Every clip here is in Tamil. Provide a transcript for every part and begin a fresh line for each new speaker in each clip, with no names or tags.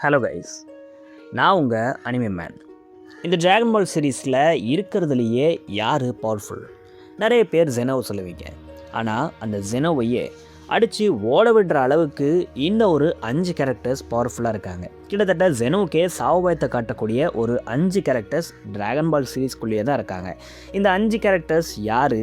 ஹலோ கைஸ், நான் உங்கள் அனிமே மேன். இந்த டிராகன் பால் சீரீஸில் இருக்கிறதுலையே யார் பவர்ஃபுல்? நிறைய பேர் ஜெனோவை சொல்லுவீங்க. ஆனால் அந்த ஜெனோவையே அடித்து ஓட விடுற அளவுக்கு இந்த ஒரு 5 கேரக்டர்ஸ் பவர்ஃபுல்லாக இருக்காங்க. கிட்டத்தட்ட ஜெனோவுக்கே சாவுபாயத்தை காட்டக்கூடிய ஒரு 5 கேரக்டர்ஸ் டிராகன் பால் சீரீஸ்குள்ளேயே தான் இருக்காங்க. இந்த 5 கேரக்டர்ஸ் யார்,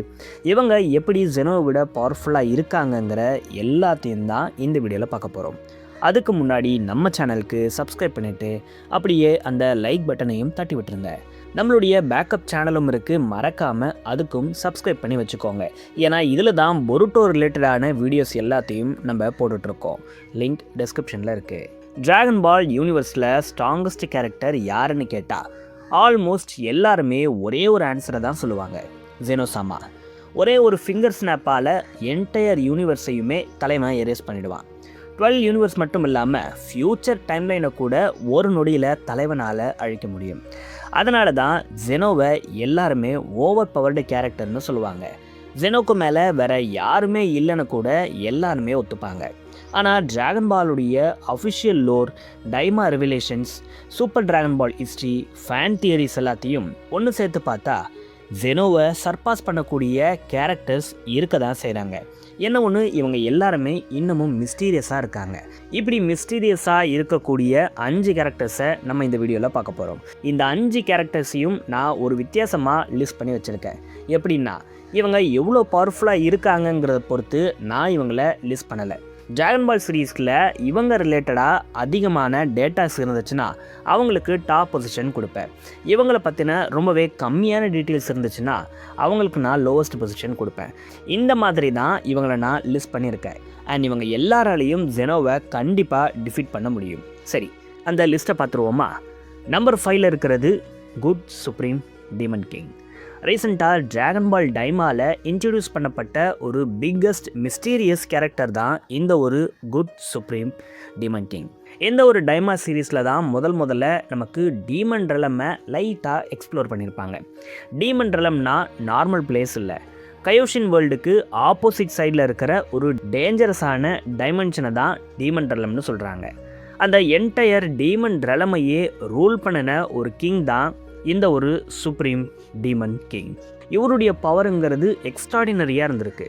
இவங்க எப்படி ஜெனோவை விட பவர்ஃபுல்லாக இருக்காங்கங்கிற எல்லாத்தையும் தான் இந்த வீடியோவில் பார்க்க போகிறோம். அதுக்கு முன்னாடி நம்ம சேனலுக்கு சப்ஸ்கிரைப் பண்ணிவிட்டு அப்படியே அந்த லைக் பட்டனையும் தட்டி விட்டுருங்க. நம்மளுடைய பேக்கப் சேனலும் இருக்குது, மறக்காமல் அதுக்கும் சப்ஸ்கிரைப் பண்ணி வச்சுக்கோங்க. ஏன்னா இதில் தான் பொருட்டோ ரிலேட்டடான வீடியோஸ் எல்லாத்தையும் நம்ம போட்டுட்ருக்கோம். லிங்க் டிஸ்கிரிப்ஷனில் இருக்குது. டிராகன் பால் யூனிவர்ஸில் ஸ்ட்ராங்கஸ்ட் கேரக்டர் யாருன்னு கேட்டால் ஆல்மோஸ்ட் எல்லாருமே ஒரே ஒரு ஆன்சரை தான் சொல்லுவாங்க, ஜெனோசாமா. ஒரே ஒரு ஃபிங்கர் ஸ்னாப்பால் என்டையர் யூனிவர்ஸையுமே தலைவன் எரேஸ் பண்ணிடுவான். 12 யூனிவர்ஸ் மட்டும் இல்லாமல் ஃப்யூச்சர் டைம்லைனை கூட ஒரு நொடியில் தலைவனால் அழிக்க முடியும். அதனால தான் ஜெனோவை எல்லாருமே ஓவர் பவர்டு கேரக்டர்னு சொல்லுவாங்க. ஜெனோக்கு மேலே வேற யாருமே இல்லைன்னு கூட எல்லாருமே ஒத்துப்பாங்க. ஆனால் டிராகன் பாலுடைய அஃபிஷியல் லோர், டைமா ரெவலேஷன்ஸ், சூப்பர் டிராகன் பால் ஹிஸ்ட்ரி, ஃபேன் தியரிஸ் எல்லாத்தையும் ஒன்று சேர்த்து பார்த்தா ஜெனோவை சர்பாஸ் பண்ணக்கூடிய கேரக்டர்ஸ் இருக்க தான் செய்கிறாங்க. என்ன ஒன்று, இவங்க எல்லாருமே இன்னமும் மிஸ்டீரியஸாக இருக்காங்க. இப்படி மிஸ்டீரியஸாக இருக்கக்கூடிய 5 கேரக்டர்ஸை நம்ம இந்த வீடியோவில் பார்க்க போகிறோம். இந்த 5 கேரக்டர்ஸையும் நான் ஒரு வித்தியாசமாக லிஸ்ட் பண்ணி வச்சுருக்கேன். எப்படின்னா, இவங்க எவ்வளோ பவர்ஃபுல்லாக இருக்காங்கங்கிறத பொறுத்து நான் இவங்களை லிஸ்ட் பண்ணலை. டிராகன் பால் சீரீஸில் இவங்க ரிலேட்டடாக அதிகமான டேட்டாஸ் இருந்துச்சுன்னா அவங்களுக்கு டாப் பொசிஷன் கொடுப்பேன். இவங்களை பற்றின ரொம்பவே கம்மியான டீட்டெயில்ஸ் இருந்துச்சுன்னா அவங்களுக்கு நான் லோவஸ்ட் பொசிஷன் கொடுப்பேன். இந்த மாதிரி தான் இவங்களை நான் லிஸ்ட் பண்ணியிருக்கேன். அண்ட் இவங்க எல்லாராலையும் ஜெனோவை கண்டிப்பாக டிஃபீட் பண்ண முடியும். சரி, அந்த லிஸ்ட்டை பார்த்துருவோமா? நம்பர் 5ல் இருக்கிறது குட் சுப்ரீம் டீமன் கிங். ரீசெண்டாக டிராகன் பால் டைமாவில் இன்ட்ரடியூஸ் பண்ணப்பட்ட ஒரு பிக்கஸ்ட் மிஸ்டீரியஸ் கேரக்டர் தான் இந்த ஒரு குட் சுப்ரீம் டீமன் கிங். இந்த ஒரு டைமா சீரீஸில் தான் முதல்ல நமக்கு டீமன் ரெலமை லைட்டாக எக்ஸ்ப்ளோர் பண்ணியிருப்பாங்க. டீமன் ரெலம்னா நார்மல் பிளேஸ் இல்லை, கயோஷின் வேர்ல்டுக்கு ஆப்போசிட் சைடில் இருக்கிற ஒரு டேஞ்சரஸான டைமென்ஷனை தான் டீமன் ரெலம்னு சொல்கிறாங்க. அந்த என்டையர் டீமன் ரெலமையே ரூல் பண்ணின ஒரு கிங் தான் இந்த ஒரு சுப்ரீம் டீமன் கிங். இவருடைய பவருங்கிறது எக்ஸ்ட்ராடினரியாக இருந்திருக்கு.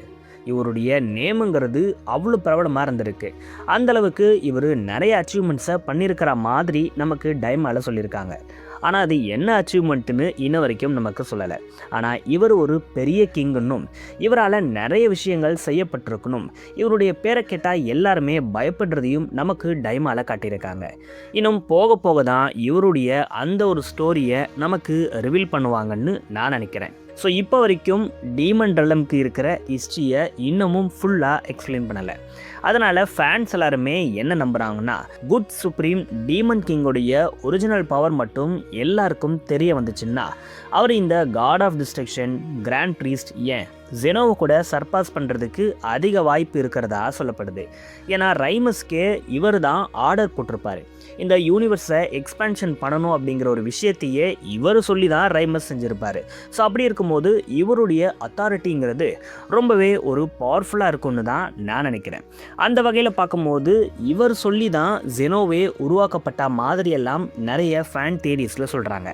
இவருடைய நேமுங்கிறது அவ்வளோ பிரபலமாக இருந்திருக்கு. அந்தளவுக்கு இவர் நிறைய அச்சீவ்மெண்ட்ஸை பண்ணியிருக்கிற மாதிரி நமக்கு டைமாவில் சொல்லியிருக்காங்க. ஆனால் அது என்ன அச்சீவ்மெண்ட்டுன்னு இன்ன வரைக்கும் நமக்கு சொல்லலை. ஆனால் இவர் ஒரு பெரிய கிங்குன்னும் இவரால் நிறைய விஷயங்கள் செய்யப்பட்டிருக்கணும், இவருடைய பேரை கேட்டால் எல்லாருமே பயப்படுறதையும் நமக்கு டைமாவில் காட்டியிருக்காங்க. இன்னும் போக போக தான் இவருடைய அந்த ஒரு ஸ்டோரியை நமக்கு ரிவீல் பண்ணுவாங்கன்னு நான் நினைக்கிறேன். ஸோ இப்போ வரைக்கும் டீமன் ரெலம்க்கு இருக்கிற ஹிஸ்ட்ரியை இன்னமும் ஃபுல்லாக எக்ஸ்பிளைன் பண்ணலை. அதனால் ஃபேன்ஸ் எல்லாருமே என்ன நம்புகிறாங்கன்னா, குட் சுப்ரீம் டீமன் கிங்கோடைய ஒரிஜினல் பவர் மட்டும் எல்லாருக்கும் தெரிய வந்துச்சுன்னா அவர் இந்த god of destruction, grand priest, ஏன் ஜெனோவை கூட சர்பாஸ் பண்ணுறதுக்கு அதிக வாய்ப்பு இருக்கிறதா சொல்லப்படுது. ஏன்னா ரைமஸ்கே இவர் தான் ஆர்டர் போட்டிருப்பார். இந்த யூனிவர்ஸை எக்ஸ்பேன்ஷன் பண்ணணும் அப்படிங்கிற ஒரு விஷயத்தையே இவர் சொல்லி தான் ரைமஸ் செஞ்சுருப்பார். ஸோ அப்படி இருக்கும்போது இவருடைய அத்தாரிட்டிங்கிறது ரொம்பவே ஒரு பவர்ஃபுல்லாக இருக்கும்னு தான் நான் நினைக்கிறேன். அந்த வகையில் பார்க்கும்போது இவர் சொல்லி தான் ஜெனோவே உருவாக்கப்பட்ட மாதிரியெல்லாம் நிறைய ஃபேன் தியரிஸில் சொல்கிறாங்க.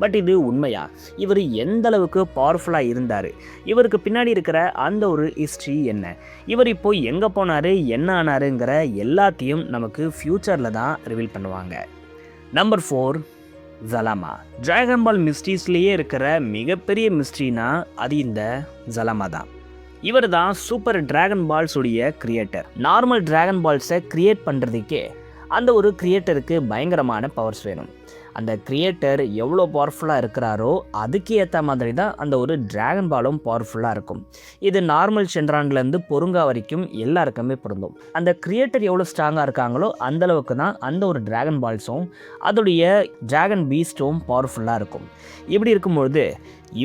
பட் இது உண்மையா? இவர் எந்த அளவுக்கு பவர்ஃபுல்லாக இருந்தார்? இவருக்கு பின்னாடி இருக்கிற அந்த ஒரு ஹிஸ்ட்ரி என்ன? இவர் இப்போ எங்கே போனார், என்ன ஆனாருங்கிற எல்லாத்தையும் நமக்கு ஃப்யூச்சரில் தான் ரிவீல் பண்ணுவாங்க. நம்பர் 4, ஜலாமா. டிராகன் பால் மிஸ்ட்ரீஸ்லேயே இருக்கிற மிகப்பெரிய மிஸ்ட்ரினா அது இந்த ஜலாமா தான். இவர் தான் சூப்பர் டிராகன் பால்ஸுடைய கிரியேட்டர். நார்மல் டிராகன் பால்ஸை கிரியேட் பண்ணுறதுக்கே அந்த ஒரு கிரியேட்டருக்கு பயங்கரமான பவர்ஸ் வேணும். அந்த கிரியேட்டர் எவ்வளோ பவர்ஃபுல்லாக இருக்கிறாரோ அதுக்கு ஏற்ற மாதிரி தான் அந்த ஒரு டிராகன் பாலும் பவர்ஃபுல்லாக இருக்கும். இது நார்மல் சென்ட்ரான்லேருந்து பொருங்கா வரைக்கும் எல்லாருக்குமே பொருந்தும். அந்த கிரியேட்டர் எவ்வளோ ஸ்ட்ராங்காக இருக்காங்களோ அந்தளவுக்கு தான் அந்த ஒரு டிராகன் பால்ஸும் அதோடைய டிராகன் பீஸ்ட்டும் பவர்ஃபுல்லாக இருக்கும். இப்படி இருக்கும்பொழுது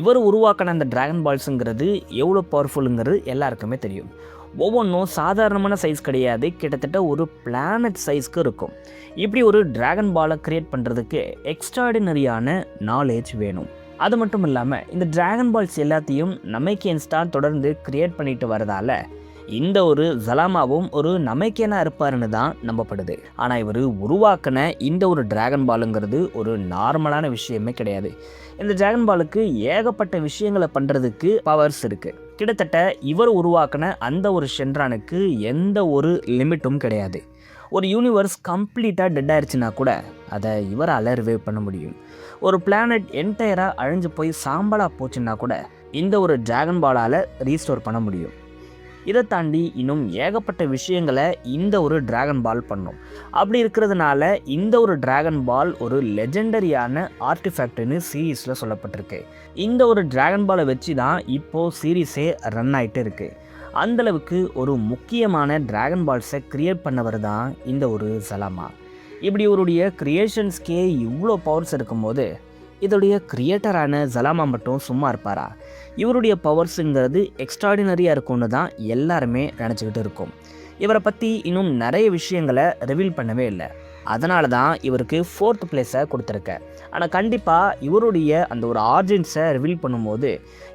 இவர் உருவாக்கின அந்த டிராகன் பால்ஸுங்கிறது எவ்வளோ பவர்ஃபுல்லுங்கிறது எல்லாருக்குமே தெரியும். ஒவ்வொன்றும் சாதாரணமான சைஸ் கிடையாது, கிட்டத்தட்ட ஒரு பிளானட் சைஸ்க்கு இருக்கும். இப்படி ஒரு டிராகன் பாலை கிரியேட் பண்ணுறதுக்கு எக்ஸ்ட்ராடினரியான நாலேஜ் வேணும். அது மட்டும் இல்லாமல் இந்த டிராகன் பால்ஸ் எல்லாத்தையும் நமக்கேன்ஸ்டாக தொடர்ந்து கிரியேட் பண்ணிட்டு வரதால் இந்த ஒரு ஜலாமாவும் ஒரு நமைக்கேனா இருப்பாருன்னு தான் நம்பப்படுது. ஆனால் இவர் உருவாக்கின இந்த ஒரு டிராகன் பாலுங்கிறது ஒரு நார்மலான விஷயமே கிடையாது. இந்த டிராகன் பாலுக்கு ஏகப்பட்ட விஷயங்களை பண்ணுறதுக்கு பவர்ஸ் இருக்குது. கிட்டத்தட்ட இவர் உருவாக்கின அந்த ஒரு ஷென்ரானுக்கு எந்த ஒரு லிமிட்டும் கிடையாது. ஒரு யூனிவர்ஸ் கம்ப்ளீட்டாக டெட் ஆயிடுச்சுன்னா கூட அதை இவரால் ரிவைவ் பண்ண முடியும். ஒரு பிளானட் என்டையராக அழிஞ்சு போய் சாம்பலாக போச்சுன்னா கூட இந்த ஒரு டிராகன் பாலால் ரீஸ்டோர் பண்ண முடியும். இதை தாண்டி இன்னும் ஏகப்பட்ட விஷயங்களை இந்த ஒரு டிராகன் பால் பண்ணும். அப்படி இருக்கிறதுனால இந்த ஒரு டிராகன் பால் ஒரு லெஜெண்டரியான ஆர்டிஃபேக்ட்னு சீரீஸில் சொல்லப்பட்டிருக்கு. இந்த ஒரு டிராகன் பாலை வச்சு தான் இப்போது சீரீஸே ரன் ஆகிட்டு இருக்குது. அந்தளவுக்கு ஒரு முக்கியமான டிராகன் பால்ஸை க்ரியேட் பண்ணவர் தான் இந்த ஒரு ஜலாமா. இப்படி இவருடைய க்ரியேஷன்ஸ்க்கே இவ்வளோ பவர்ஸ் இருக்கும்போது இதோடைய கிரியேட்டரான ஜலாமா மட்டும் சும்மா இருப்பாரா? இவருடைய பவர்ஸுங்கிறது எக்ஸ்ட்ராடினரியாக இருக்கும்னு தான் எல்லாருமே நினச்சிக்கிட்டு இருக்கோம். இவரை பற்றி இன்னும் நிறைய விஷயங்களை ரிவீல் பண்ணவே இல்லை. அதனால தான் இவருக்கு 4th பிளேஸை கொடுத்துருக்கேன். ஆனால் கண்டிப்பாக இவருடைய அந்த ஒரு ஆர்ஜின்ஸை ரிவீல் பண்ணும்போது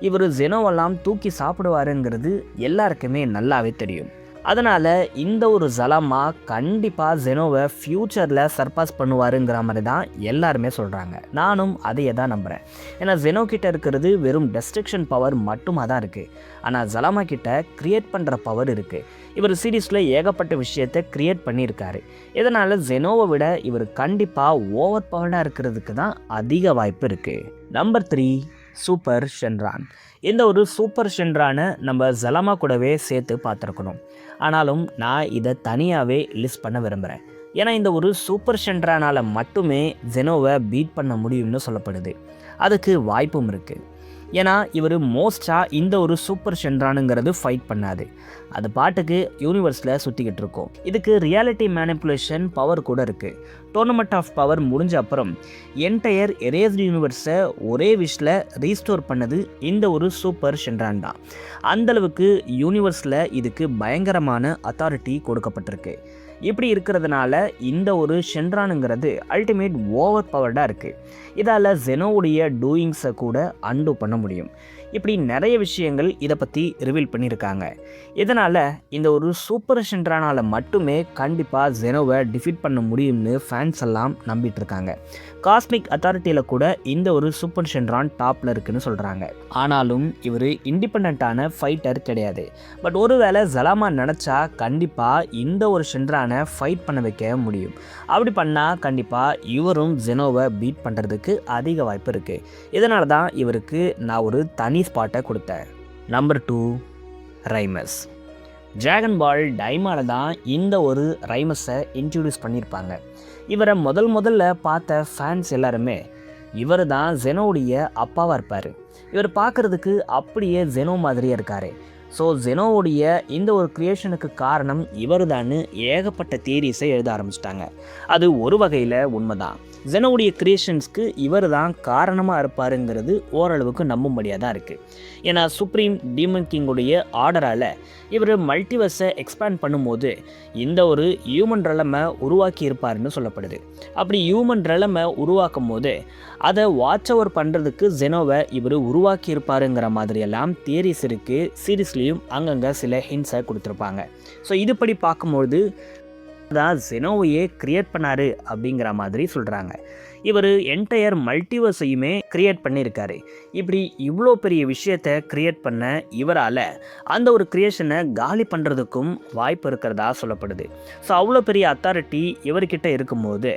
இவர் ஜெனோவெல்லாம் தூக்கி சாப்பிடுவாருங்கிறது எல்லாருக்குமே நல்லாவே தெரியும். அதனால் இந்த ஒரு ஜலாமா கண்டிப்பாக ஜெனோவை ஃப்யூச்சரில் சர்பாஸ் பண்ணுவாருங்கிற மாதிரி தான் எல்லாருமே சொல்கிறாங்க. நானும் அதையே தான் நம்புகிறேன். ஏன்னா ஜெனோ கிட்ட இருக்கிறது வெறும் டெஸ்ட்ரக்ஷன் பவர் மட்டுமாக தான் இருக்குது. ஆனால் ஜலாமா கிட்ட க்ரியேட் பண்ணுற பவர் இருக்குது. இவர் சீரீஸில் ஏகப்பட்ட விஷயத்தை க்ரியேட் பண்ணியிருக்காரு. இதனால் ஜெனோவை விட இவர் கண்டிப்பாக ஓவர் பவர்டாக இருக்கிறதுக்கு தான் அதிக வாய்ப்பு இருக்குது. Number 3 super Shenron. இந்த ஒரு சூப்பர் ஷென்ரானை நம்ம ஜலாமா கூடவே சேர்த்து பார்த்துருக்கணும். ஆனாலும் நான் இதை தனியாகவே லிஸ்ட் பண்ண விரும்புகிறேன். ஏன்னா இந்த ஒரு சூப்பர் ஷென்ரானால் மட்டுமே ஜெனோவை பீட் பண்ண முடியும்னு சொல்லப்படுது. அதுக்கு வாய்ப்பும் இருக்குது. ஏன்னா இவர் மோஸ்ட்டாக இந்த ஒரு சூப்பர் ஷென்ரானுங்கிறது ஃபைட் பண்ணாது. அது பாட்டுக்கு யூனிவர்ஸில் சுற்றிக்கிட்டு இருக்கும். இதுக்கு ரியாலிட்டி மேனிப்புலேஷன் பவர் கூட இருக்குது. டோர்னமெண்ட் ஆஃப் பவர் முடிஞ்ச அப்புறம் என்டையர் எரேஸ்டு யூனிவர்ஸை ஒரே விஷில் ரீஸ்டோர் பண்ணது இந்த ஒரு சூப்பர் ஷென்ரான் தான். அந்தளவுக்கு யூனிவர்ஸில் இதுக்கு பயங்கரமான அத்தாரிட்டி கொடுக்கப்பட்டிருக்கு. இப்படி இருக்கிறதுனால இந்த ஒரு ஷென்ரானுங்கிறது அல்டிமேட் ஓவர் பவர்டாக இருக்குது. இதால் ஜெனோவுடைய டூயிங்ஸை கூட அன்டூ பண்ண முடியும். இப்படி நிறைய விஷயங்கள் இதை பற்றி ரிவீல் பண்ணியிருக்காங்க. இதனால் இந்த ஒரு சூப்பர் ஷென்ரானால் மட்டுமே கண்டிப்பாக ஜெனோவை டிஃபீட் பண்ண முடியும்னு ஃபேன்ஸ் எல்லாம் நம்பிட்டு இருக்காங்க. காஸ்மிக் அத்தாரிட்டியில் கூட இந்த ஒரு சூப்பர் ஷென்ரான் டாப்பில் இருக்குன்னு சொல்கிறாங்க. ஆனாலும் இவர் இண்டிபெண்ட்டான ஃபைட்டர் கிடையாது. பட் ஒருவேளை ஜலாமா நினச்சா கண்டிப்பாக இந்த ஒரு ஷென்ரானை ஃபைட் பண்ண வைக்க முடியும். அப்படி பண்ணால் கண்டிப்பாக இவரும் ஜெனோவை பீட் பண்ணுறதுக்கு அதிக வாய்ப்பு இருக்குது. இதனால தான் இவருக்கு நான் ஒரு தனி ஸ்பாட்டை கொடுத்தேன். நம்பர் 2 ரைமஸ். டிராகன் பால் டைமால தான் இந்த ஒரு ரைமஸை இன்ட்ரடியூஸ் பண்ணியிருப்பாங்க. இவரை முதல்ல பார்த்த ஃபேன்ஸ் எல்லாருமே இவர் தான் ஜெனோவுடைய அப்பாவாக இருப்பார். இவர் பார்க்குறதுக்கு அப்படியே ஜெனோ மாதிரியே இருக்கார். ஸோ ஜெனோவுடைய இந்த ஒரு க்ரியேஷனுக்கு காரணம் இவர் தான் ஏகப்பட்ட தியரிஸை எழுத ஆரம்பிச்சிட்டாங்க. அது ஒரு வகையில் உண்மைதான். ஜெனோவுடைய க்ரியேஷன்ஸ்க்கு இவர் தான் காரணமாக இருப்பாருங்கிறது ஓரளவுக்கு நம்பும்படியாக தான் இருக்குது. ஏன்னா சுப்ரீம் டீமன் கிங்குடைய ஆர்டரால் இவர் மல்டிவர்ஸை எக்ஸ்பேண்ட் பண்ணும்போது இந்த ஒரு ஹியூமன் ரெலமை உருவாக்கி இருப்பாருன்னு சொல்லப்படுது. அப்படி ஹியூமன் ரெலமை உருவாக்கும் போது அதை வாட்ச் ஓவர் பண்ணுறதுக்கு ஜெனோவை இவர் உருவாக்கி இருப்பாருங்கிற மாதிரியெல்லாம் தியரிஸ் இருக்குது. சீரீஸ்லேயும் அங்கங்கே சில ஹிண்ட்ஸை கொடுத்துருப்பாங்க. ஸோ இதுபடி பார்க்கும்பொழுது தான் ஜெனோவையே கிரியேட் பண்ணார் அப்படிங்கிற மாதிரி சொல்கிறாங்க. இவர் என்டையர் மல்டிவர்ஸையுமே கிரியேட் பண்ணியிருக்காரு. இப்படி இவ்வளோ பெரிய விஷயத்தை கிரியேட் பண்ண இவரால் அந்த ஒரு கிரியேஷனை காலி பண்ணுறதுக்கும் வாய்ப்பு இருக்கிறதா சொல்லப்படுது. ஸோ அவ்வளோ பெரிய அத்தாரிட்டி இவர்கிட்ட இருக்கும்போது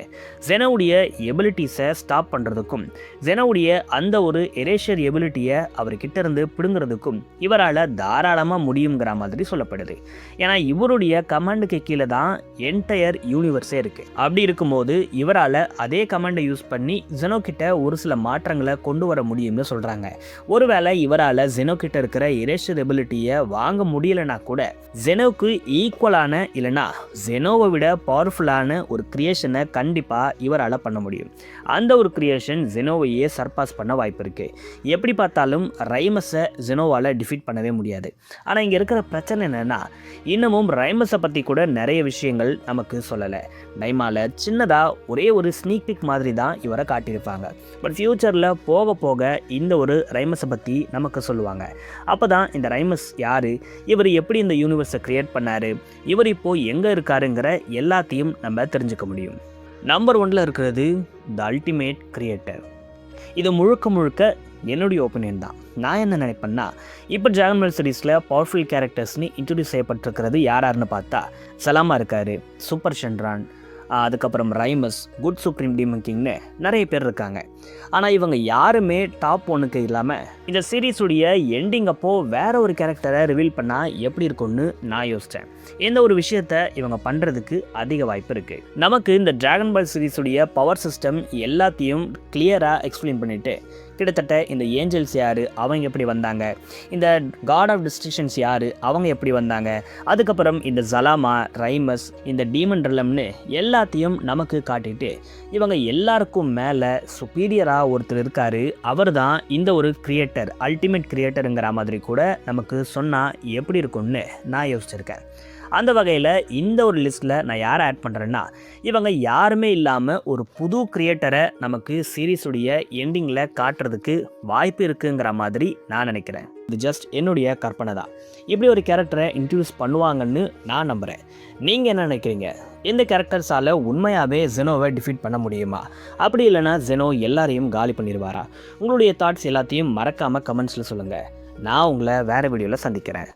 ஜெனோவுடைய எபிலிட்டிஸை ஸ்டாப் பண்ணுறதுக்கும் ஜெனோவுடைய அந்த ஒரு எரேஷர் எபிலிட்டியை அவர்கிட்ட இருந்து பிடுங்கிறதுக்கும் இவரால் தாராளமாக முடியுங்கிற மாதிரி சொல்லப்படுது. ஏன்னா இவருடைய கமாண்டுக்கு கீழே தான் என்டையர் யூனிவர்ஸே இருக்குது. அப்படி இருக்கும்போது இவரால் அதே கமாண்டை யூஸ் பண்ணி ஜெனோ கிட்ட ஒரு சில மாற்றங்களை கொண்டு வர முடியும்னு சொல்கிறாங்க. ஒருவேளை இவரால் ஜெனோ கிட்ட இருக்கிற எரேஷர் எபிலிட்டியை வாங்க முடியலைன்னா கூட ஜெனோவுக்கு ஈக்குவலான இல்லைனா ஜெனோவை விட பவர்ஃபுல்லான ஒரு கிரியேஷனை கண்டிப்பாக இவரால் பண்ண முடியும். அந்த ஒரு கிரியேஷன் ஜெனோவையே சர்பாஸ் பண்ண வாய்ப்பு இருக்குது. எப்படி பார்த்தாலும் ரைமஸை ஜெனோவால் டிஃபீட் பண்ணவே முடியாது. ஆனால் இங்கே இருக்கிற பிரச்சனை என்னென்னா இன்னமும் ரைமஸை பற்றி கூட நிறைய விஷயங்கள் நமக்கு சொல்லலை. டைமால சின்னதாக ஒரே ஒரு ஸ்னீக் பிக் மாதிரி தான் தான் இவரை காட்டியிருப்பாங்க. பட் ஃப்யூச்சரில் போக போக இந்த ஒரு ரைமஸை பற்றி நமக்கு சொல்லுவாங்க. அப்போ தான் இந்த ரைமஸ் யார், இவர் எப்படி இந்த யூனிவர்ஸை க்ரியேட் பண்ணார், இவர் இப்போது எங்கே இருக்காருங்கிற எல்லாத்தையும் நம்ம தெரிஞ்சுக்க முடியும். நம்பர் 1 இருக்கிறது த அல்டிமேட் கிரியேட்டர். இது முழுக்க முழுக்க என்னுடைய ஒப்பீனியன் தான். நான் என்ன நினைப்பேன்னா, இப்போ டிராகன் பால் சீரிஸில் பவர்ஃபுல் கேரக்டர்ஸ்னு இன்ட்ரடியூஸ் செய்யப்பட்டிருக்கிறது யாருன்னு பார்த்தா சலாமா இருக்கார், சூப்பர் சந்திரான், அதுக்கப்புறம் ரைமஸ், குட் சுப்ரீம் டீமன் கிங்னு நிறைய பேர் இருக்காங்க. ஆனால் இவங்க யாருமே டாப் 1க்கு இல்லாமல் இந்த சீரீஸுடைய எண்டிங் அப்போது வேற ஒரு கேரக்டரை ரிவீல் பண்ணால் எப்படி இருக்கும்னு நான் யோசித்தேன். இந்த ஒரு விஷயத்தை இவங்க பண்ணுறதுக்கு அதிக வாய்ப்பு இருக்குது. நமக்கு இந்த டிராகன் பால் சீரீஸுடைய பவர் சிஸ்டம் எல்லாத்தையும் கிளியராக எக்ஸ்பிளைன் பண்ணிவிட்டு, கிட்டத்தட்ட இந்த ஏஞ்சல்ஸ் யார், அவங்க எப்படி வந்தாங்க, இந்த காட் ஆஃப் டிஸ்ட்ரிக்ஷன்ஸ் யார், அவங்க எப்படி வந்தாங்க, அதுக்கப்புறம் இந்த சலாமா, ரைமஸ், இந்த டீமன் ரிலம்னு எல்லாத்தையும் நமக்கு காட்டிட்டு, இவங்க எல்லாருக்கும் மேலே சுப்பீரியராக ஒருத்தர் இருக்கார், அவர் தான் இந்த ஒரு கிரியேட்டர், அல்டிமேட் கிரியேட்டருங்கிற மாதிரி கூட நமக்கு சொன்னால் எப்படி இருக்கும்னு நான் யோசிச்சிருக்கேன். அந்த வகையில் இந்த ஒரு லிஸ்ட்டில் நான் யாரை ஆட் பண்ணுறேன்னா, இவங்க யாருமே இல்லாமல் ஒரு புது கிரியேட்டரை நமக்கு சீரீஸுடைய எண்டிங்கில் காட்டுறதுக்கு வாய்ப்பு இருக்குங்கிற மாதிரி நான் நினைக்கிறேன். இது ஜஸ்ட் என்னுடைய கற்பனை தான். இப்படி ஒரு கேரக்டரை இன்ட்ரடியூஸ் பண்ணுவாங்கன்னு நான் நம்புகிறேன். நீங்கள் என்ன நினைக்கிறீங்க? இந்த கேரக்டர்ஸால் உண்மையாகவே ஜெனோவை டிஃபீட் பண்ண முடியுமா? அப்படி இல்லைனா ஜெனோ எல்லாரையும் காலி பண்ணிடுவாரா? உங்களுடைய தாட்ஸ் எல்லாத்தையும் மறக்காமல் கமெண்ட்ஸில் சொல்லுங்கள். நான் உங்களை வேறு வீடியோவில் சந்திக்கிறேன்.